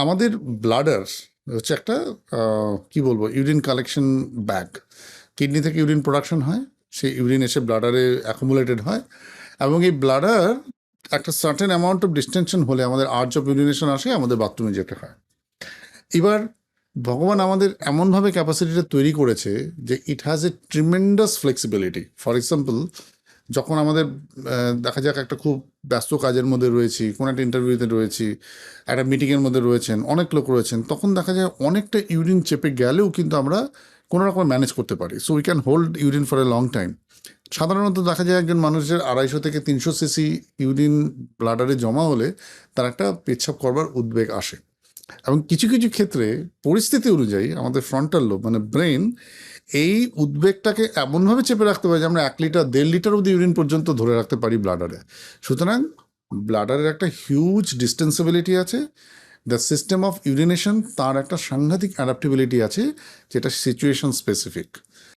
আমাদের ব্লাডার হচ্ছে একটা কি বলবো ইউরিন কালেকশন ব্যাগ। কিডনি থেকে ইউরিন প্রোডাকশন হয়, সেই ইউরিন এসে ব্লাডারে অ্যাকুমুলেটেড হয়, এবং এই ব্লাডার একটা সার্টেন অ্যামাউন্ট অফ ডিস্টেনশন হলে আমাদের আর্চ অফ ইউরিনেশন আসে, আমাদের বাথরুমে যেতে হয়। এবার ভগবান আমাদের এমনভাবে ক্যাপাসিটিটা তৈরি করেছে যে it has a tremendous flexibility. For example, যখন আমাদের দেখা যাক একটা খুব ব্যস্ত কাজের মধ্যে রয়েছি, কোনো একটা ইন্টারভিউতে রয়েছি, একটা মিটিংয়ের মধ্যে রয়েছেন, অনেক লোক রয়েছেন, তখন দেখা যায় অনেকটা ইউরিন চেপে গেলেও কিন্তু আমরা কোনো রকম ম্যানেজ করতে পারি। So we can hold urine for a long time. সাধারণত দেখা যায় একজন মানুষের 250 থেকে 300 সিসি ইউরিন ব্লাডারে জমা হলে তার একটা পেচ্ছাপ করবার উদ্বেগ আসে। এবং কিছু কিছু ক্ষেত্রে পরিস্থিতি অনুযায়ী আমাদের ফ্রন্টাল লোব মানে ব্রেন এই উদ্বেগটাকে এমনভাবে চেপে রাখতে পারে যে আমরা 1 লিটার 1.5 লিটার অব্দি ইউরিন পর্যন্ত ধরে রাখতে পারি ব্লাডারে। সুতরাং ব্লাডারের একটা হিউজ ডিস্টেন্সিবিলিটি আছে। দ্য সিস্টেম অফ ইউরিনেশন তার একটা সাংঘাতিক অ্যাডাপ্টেবিলিটি আছে, যেটা সিচুয়েশন স্পেসিফিক।